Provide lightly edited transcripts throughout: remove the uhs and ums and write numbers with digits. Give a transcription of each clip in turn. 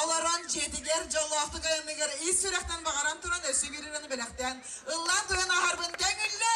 Olaran jetiger jolaqtı qayanıgar is sürekten baqaran turan ösü birini bilaktan ıllan tuyan aharbın köngülle.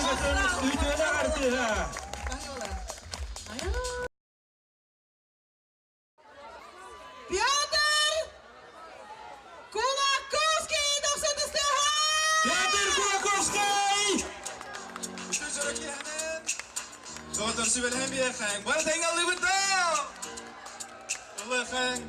Hakikaten üytüğüne kartı ha. Piotr Kulakowski do Sodystecha! Piotr Kulakowski! Zodat ze wel hem weer gaan. Wat denk je al liever daar? We gaan.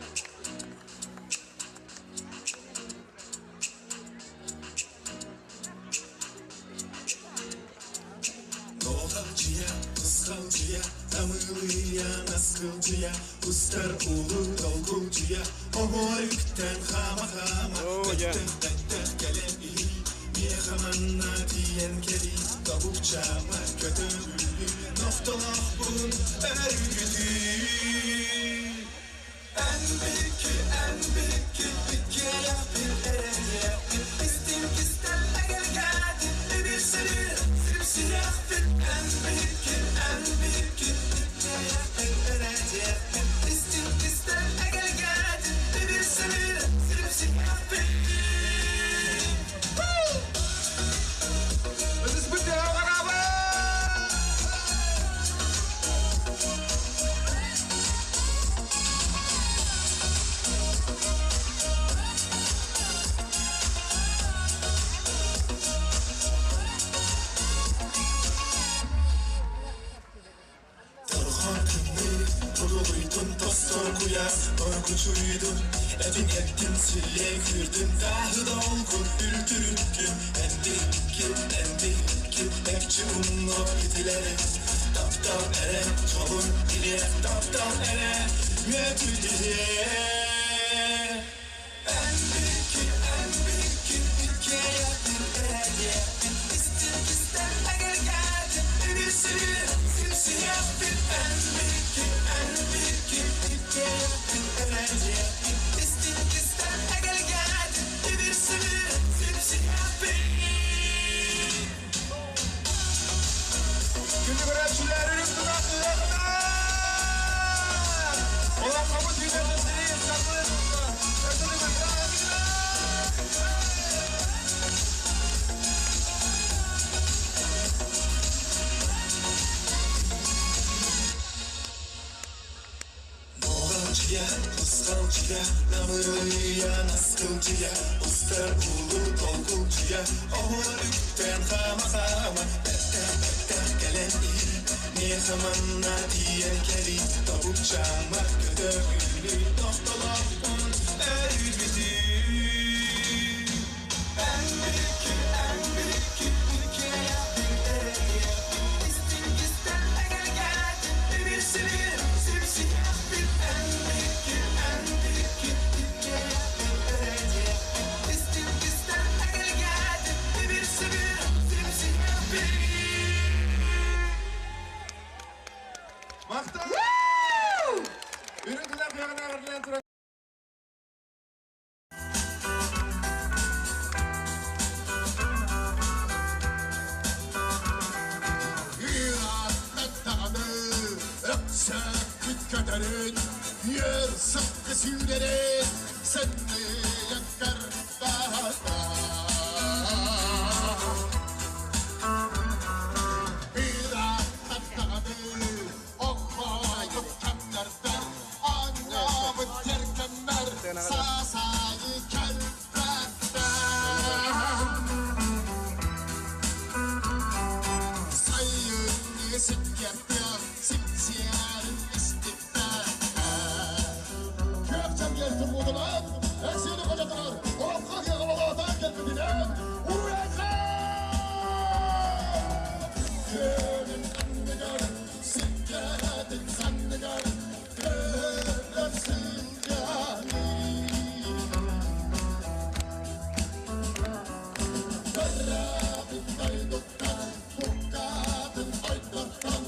Doğalcıya, ıskalcıya, damılıya, naskılcıya, ustar ulu dolgulcuya, o yükten hama hama, tek gelen iyi, niye hamanna diyen keli, tavuk çama, kötülü, noktalar bunun örgütü. En büyük hikaye bir ereye, istim kistem egel geldi, bir sürü siyah bir en büyük hikaye bir ereye, istim kistem egel geldi, bir sürü siyah bir. Wat is met jou, Araber? Kuruluydun tostorkuya, korkuçuydun. Evin ettin sille kürdün, dahi dolgun üldüründün. Endi bekçi unlu gidilere, daptal ere, çolun dile, daptal ere, müdüliye. En büyük hikaye bir ereye, istem egel geldi, bir sürü simsiyah bir en büyük hikaye bir ereye, istem egel geldi, bir sürü simsiyah bir. Günlük öğrenciler ürün dudaklı. Olan kabul tüylerinizi saklayın. Doğalcıya, ıskalcıya, namırıya, naskılcıya, ustar ulu dolgulcuya, oğlukten hama, bekten gelen iyi, niye zamanla diyen keli, tavuk çama, kötülü, noktalar bunun örgütü. En büyük hikaye bir ereye, istem egel geldi, bir sürü simsiyah bir en büyük hikaye bir ereye, istem egel geldi, bir sürü simsiyah bir. Maktan! Ürüntüler kıyağına verilen tura. Kötürün yer sıkkı sürleri seni yakar daha bir atladı olmayıp kendilerden anlamı terkenler sasayı kendilerden sayın sikkerler simsiyerin geldim odalar, eksiğini kocadılar, korkak yakalılardan gelmediler, uğrayacak! Gelin annegar, sikketin zannegar, görürsün yani. Karabin aydoktan, bu kadın aydoktan,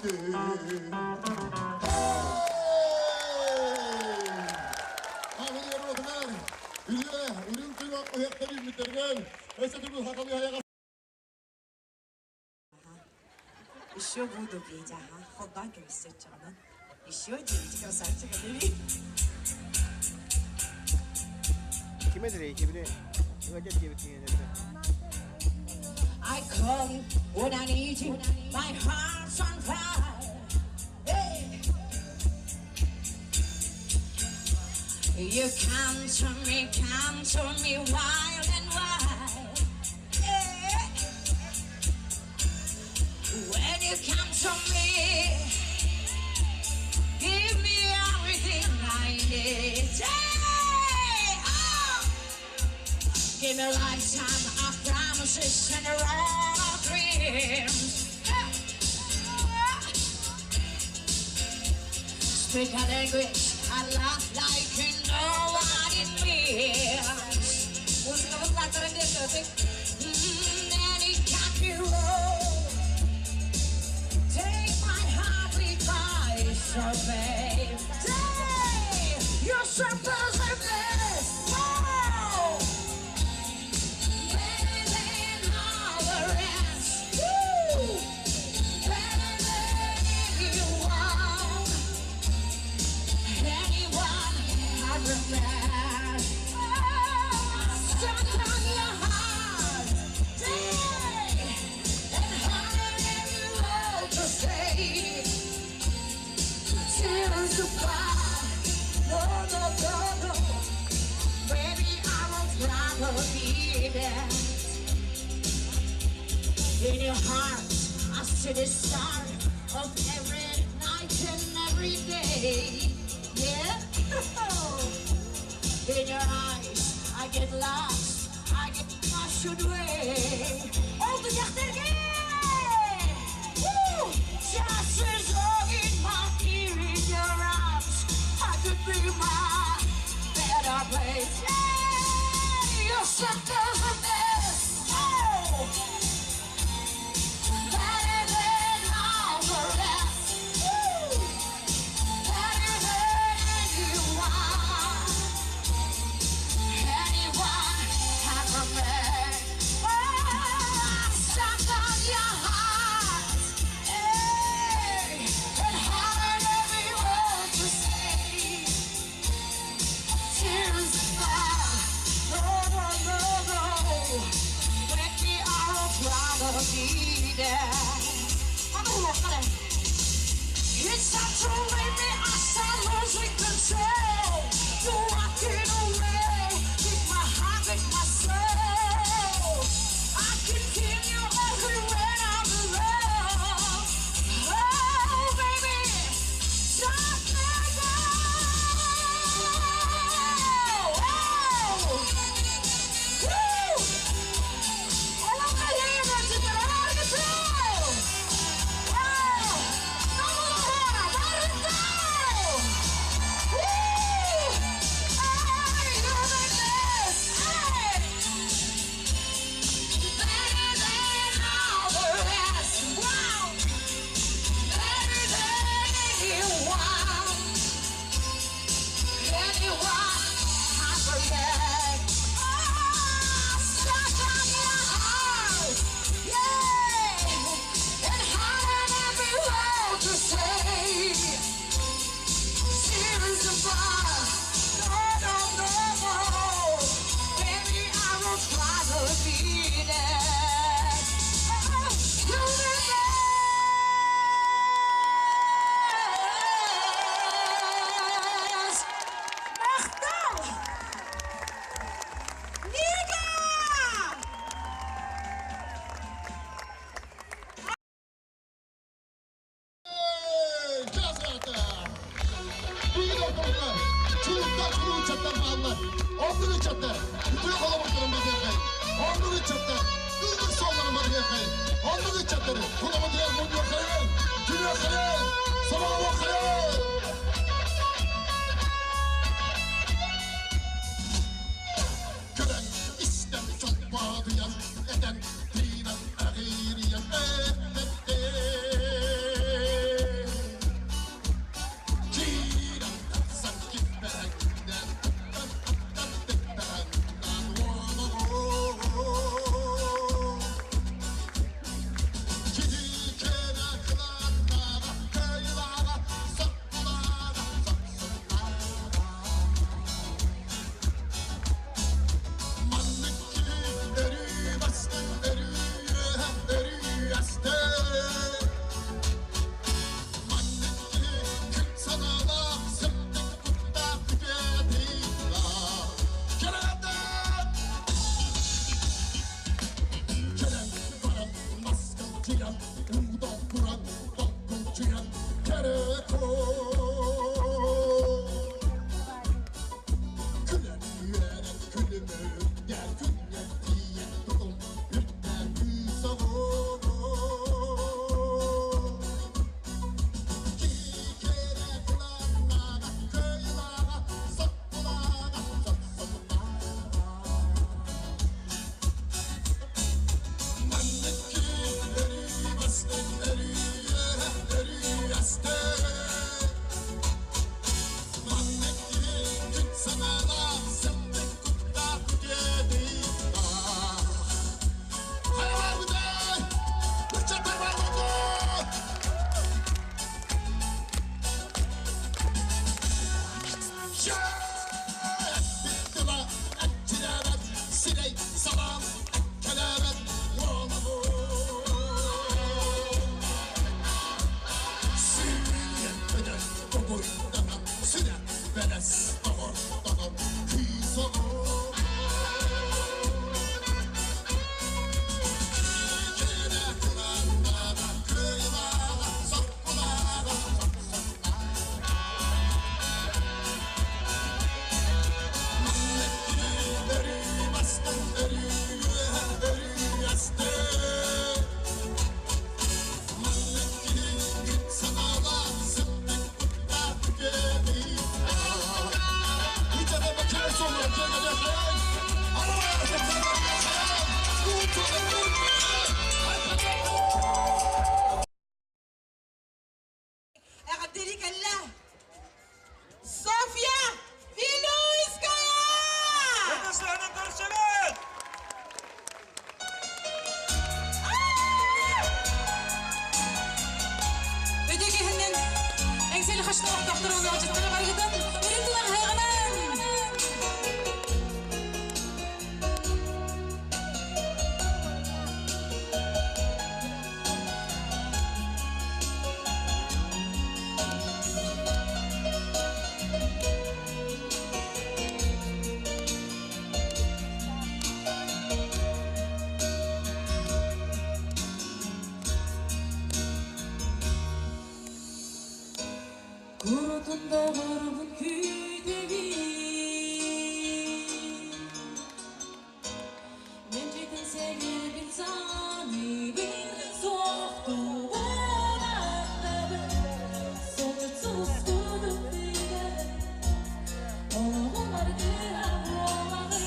Еще буду петь, ага. Холданка висит черно. Еще 9 красавчиков, бери. Kime direkt kime? Öyle diye bittiğine de. I call you when I need you. My heart's on fire. Hey. You come to me wild and wild. Hey. When you come to me, give me everything I need. Hey. Oh. Give me a lifetime of promises and a roll of dreams. Speak a language I love like you know what it means. Música popular music. Any country road. Take my heart with my survey. Hey, you're supposed to miss. Whoa. Better than all the rest. Woo. Better than anyone. Anyone I remember. Stuck on your heart. Day. And harder than you hope to stay. Tears to fall. No, no, no, no. Baby, I would rather be there. In your heart, I see the start of every night and every day. Yeah. In your eyes, I get lost. I get washed away. All the Woo! Just as long in my ear in your arms, I could be my better place. Yeah, you're something of this. Oh, better than all the rest. Woo! Better than anyone, anyone ever met. Oh, I'm stuck on your heart. Hey, and hard every word you say. Tears fall. No, no, no, no. When we are all proud of be there. It's time to leave me. I start losing control. You're walking away. Keep my heart, with my soul. I can feel you everywhere I'm alone. Oh, baby, stop me now. Oh, woo! All of my hands are getting out of control. Oh, no more, let it go. Woo! Hey, you're the best. Hey. Better than all the rest. Wow. Better than anyone. Anyone I forget. Oh, stuck on your heart. Yeah. And hard every word to say. Tears apart. No, no, no, no. Baby, I will try to be there. Oh, you're the best. Machtel! Liga! Gören istem çok bağlayan eden tinen ağırıyan Abdelikalla. Sofya Filuskaya. Kırgızstan'ın karşılığı. Öteki hemen engseli haşlı doktorunu acıttığına bargıdan üründüler hayğanan. Kurutunda vurgun küydemi Memcetin sevgili bir tane bir soğuktu Onakları soğutsuz kurup bile Onlar gühem olmalı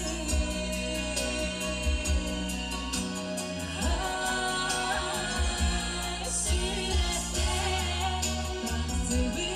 Ay sirette Sevgi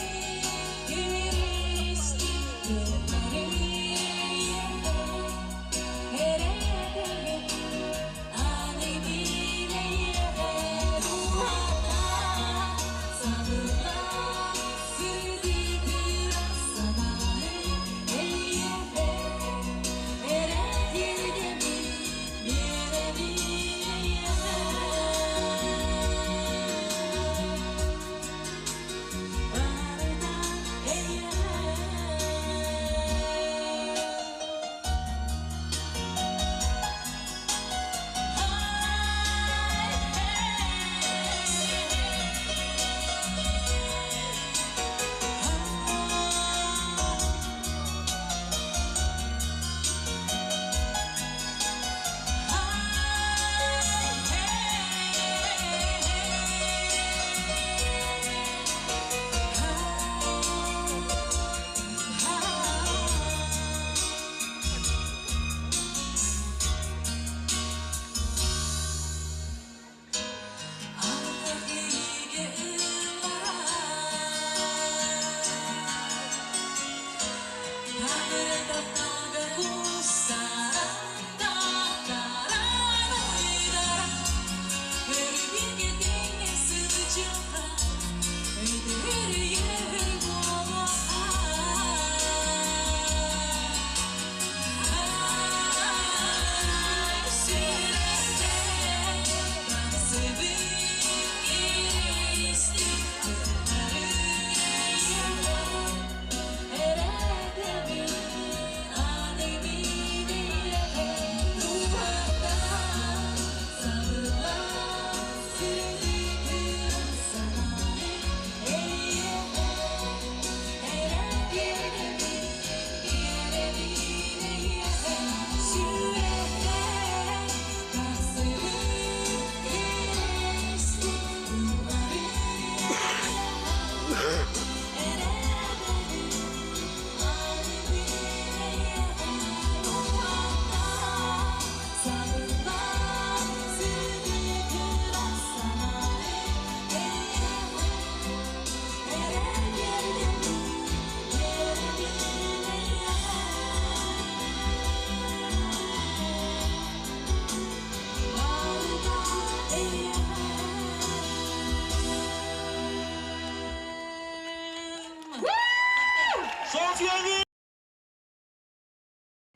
Sofya'nın.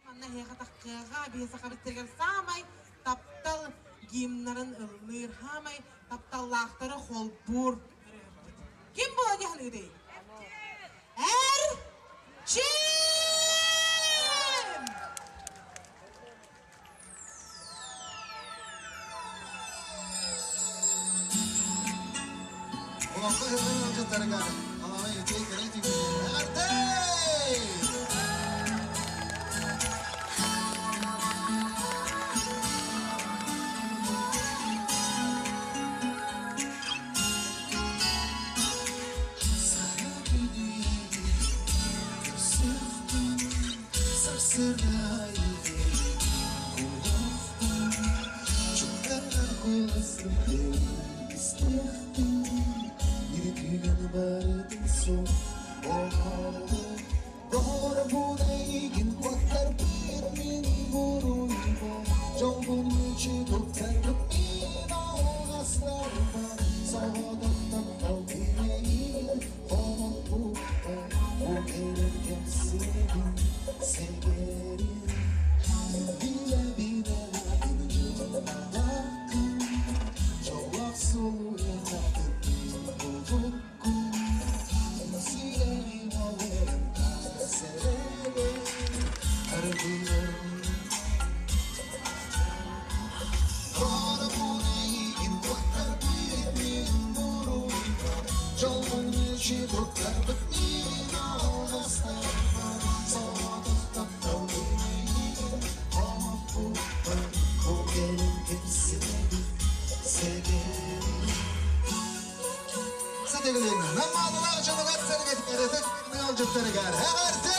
Anna heyha takkıga bihesa kabittirgen samay taptal gimnарын ılınır hamay taptallaqtары holbur. Kim bu hadi dey? Erçin! Waktu itu lanjut dari kan. Kalau ini keren juga. RT. Baru su olmalı. Doğru bu değgin kotlar bir min buruyla. Jolgun içi tutarıp min ağlaslarla. Sağdan kalbineyi konak bu gelirken severim. Bile bile bir yakın. Çolak solu yanadır buldukkum. Silerim alerim severim. Arıyorum. Doğru bu neyin tutar bir buruyla. Jolgun içi tutar min ağlaslarla. Sağdan kalbineyi konak bu gelirken severim. Sevgilim, nama adılar çabuk atsana getirdi, tek yolculukları gör. Heversin!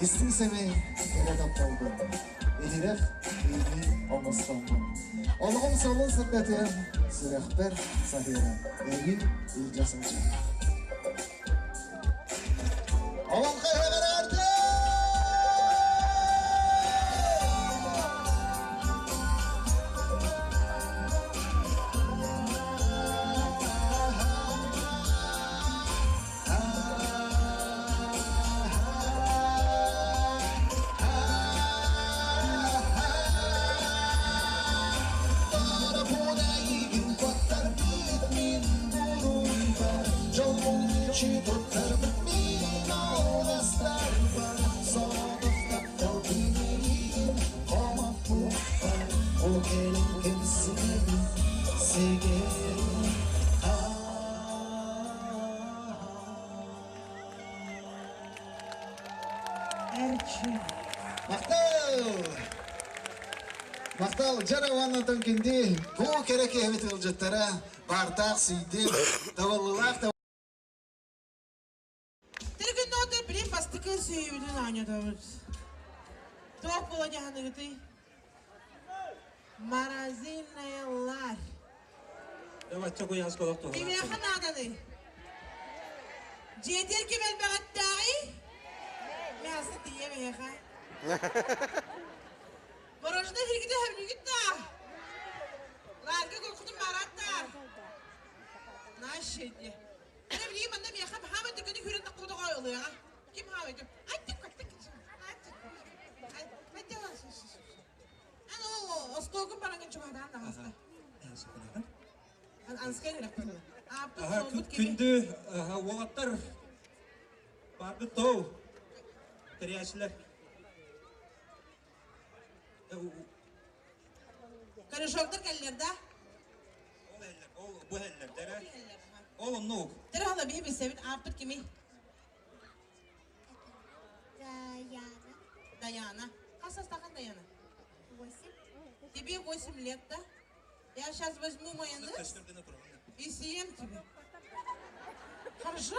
İstirsemi kere tapaldım. Eliref ilmi olmasından. Olağım salın sıkletim. Sırahber sahira. Emin ilcasınca. Oğlum kayhaber artık! Maqtal jaravandan kendi bu kerek evit ılcıttara bardak siydim tavallılak da Тергін ноты білем бастықы сүйеудің аңыда бұд. Тоқ бола жағаны күті. Маразильнаялар. Evet, çok uyanız kolak doğru. Демеқін аданы. Жетер ке бәл бағыттағы? Мәсі тие меқа. Борожына хиргіде әмні күтті. Ларғы көкінің мараттар. Нашеді. Әне білейім, анда меқа Мұхаммед дүкені хүрінді құды қойылыға. Кем Мұхаммед дүк? Айттық көктік. Айттық оласыз. Әне ол остогын бараңын чуғадан намазда. Анскай керек бұрды. Aha, kündü oğlatlar bardı toğ. Teriyasiler. Karışoktır kellerde. Bu heller, dere. Oğlum ne? Tere hala bir sevin apıt kimi? Dayana. Kaç takın Dayana? 8. Тебе 8 лет, да? Я сейчас возьму майонез и съем тебе. Хорошо?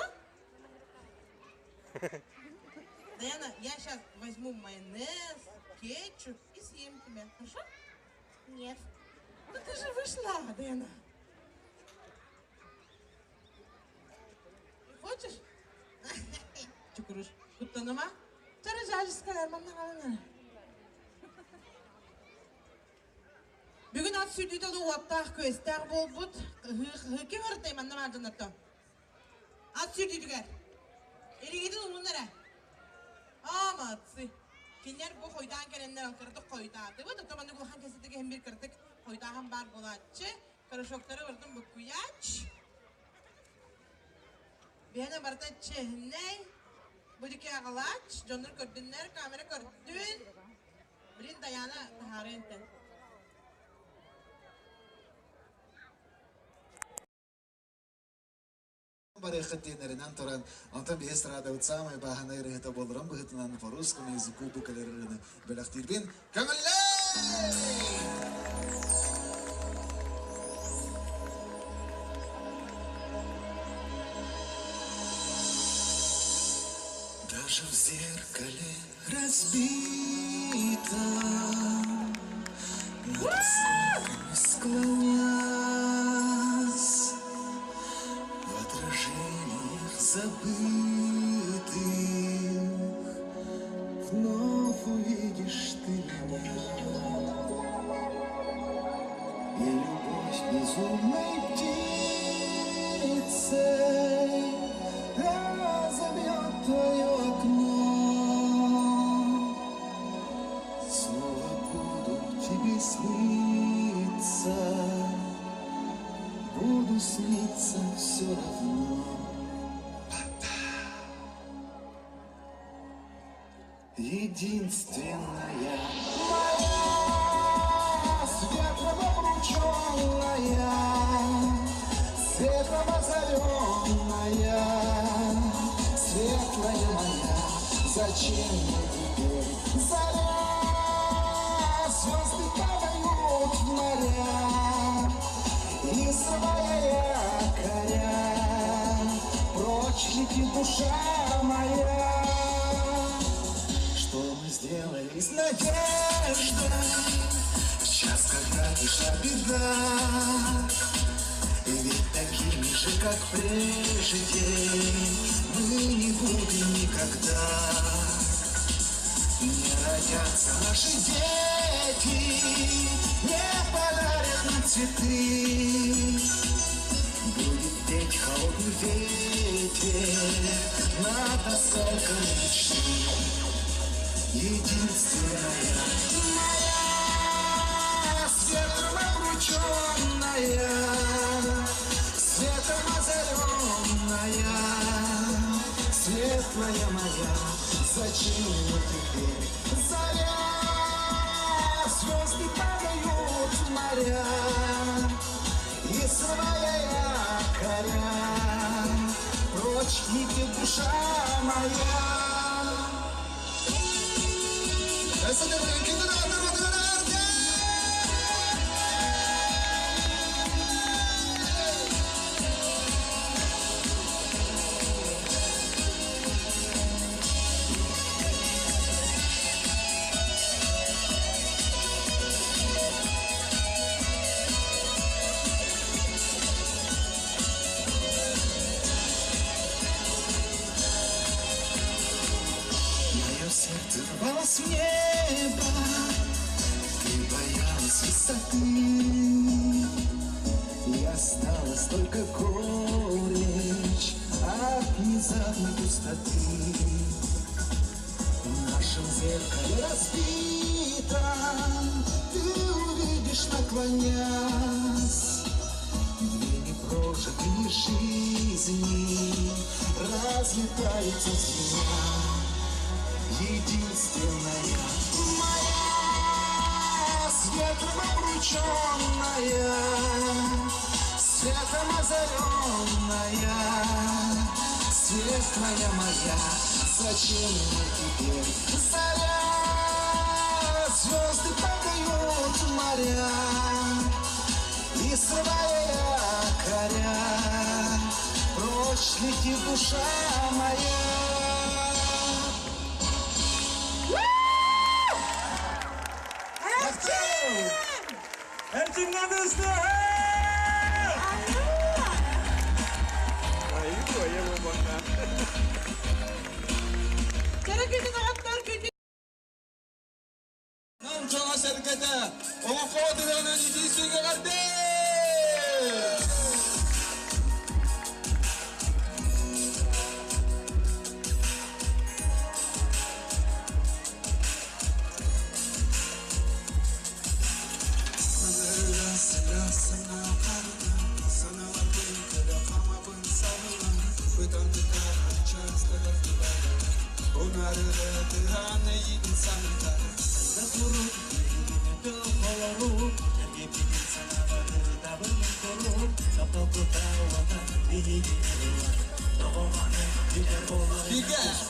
Даяна, я сейчас возьму майонез, кетчуп и съем тебя. Хорошо? Нет. Ну ты же вышла, Даяна. Хочешь? Чукуруш. Куттаныма? Тары жажыскалар мамнан алыңар. Бүгін ат сүрдейді оттақ көстәр бол бұд. Хүкі ғырттай манна мардынатты. Ат сүрдейдігер. Ерегедің ұлынлары. Аматсы. Кенер бұл қойдан кәрендер алқырды қойдады. Бұд, таманды құлхан кәсетігі hem bir kırtık қойдағын бар болатшы. Karışokları vurdum bu kuyaç. Bana barda çehne. Bu dike ağlaç. Jonlar gördünler, kamera gördün. Birin dayana taharenten. Барехатинеринан туран антан бестрада утсамай баханай рехта болрам бахтанан по-русскому языку букалерны белахтирбин камаллей. Даже в зеркале разбито, над сколькими склонялась, в отражениях забытых вновь увидишь ты меня. И любовь безумной птицей разобьет твое окно. Снова буду тебе сниться, буду сниться все равно. Единственная моя, с ветром обрученная, светом озаренная, светлая моя, зачем мне теперь заря? Звезды падают в моря, и срывая якоря, прочь летит душа моя. Что мы сделали с надеждой в час, когда пришла беда? И ведь такими же, как прежде, мы не будем никогда. Не родятся наши дети, не подарят нам цветы. Будет петь холодный ветер над осколком мечты. Единственная моя, светом обрученная, светом озаренная, светлая моя, зачем мне теперь заря? Звезды падают в моря, и срывая якоря, прочь летит душа моя. Мое сердце рвалось в небо, ты боялась высоты, и осталась только горечь от внезапной пустоты. В нашем зеркале разбитом ты увидишь, наклонясь, две непрожитые жизни разлетаются звеня. Единственная моя, с ветром обрученная, светом озаренная, светлая моя, зачем мне теперь заря? Звезды падают в моря, и срывая якоря, прочь летит душа моя. Ertimden hızlı. Kara gündüz atlar gündüz. Nam çoğa şirkete, o kodranın ikisi geldi. Sana Barıtıhan eğitim sanıta Kayda durur Yürüyünü olur Erge bilir sana varır Tabın korur Kapı kutavata Dihigini var Doğumanı Biber olur Biber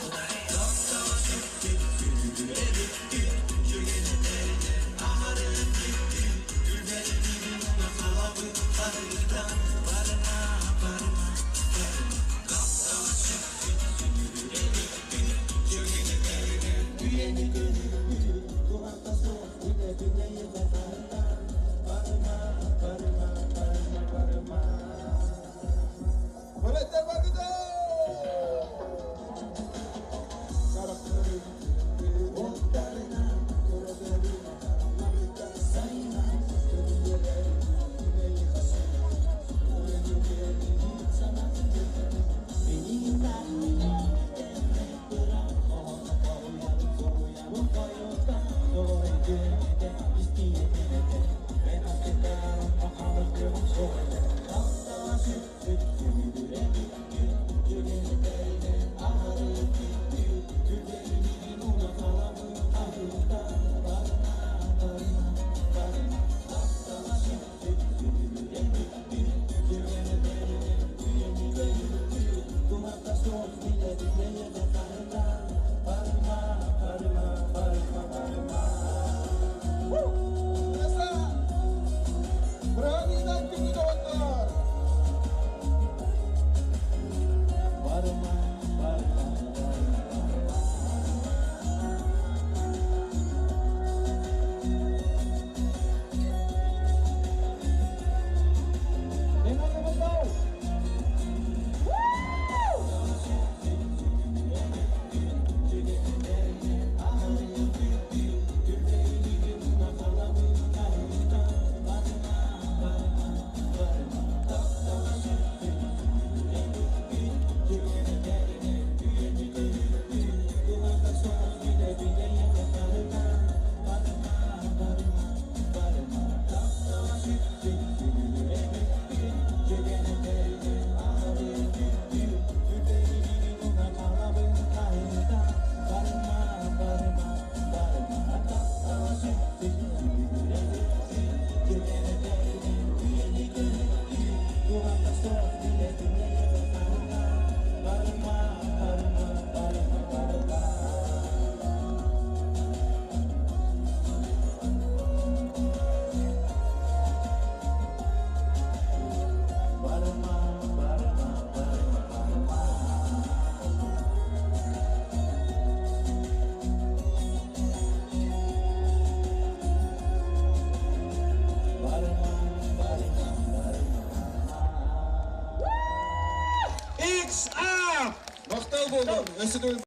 X up! Maqtal bo'ldim. O'sida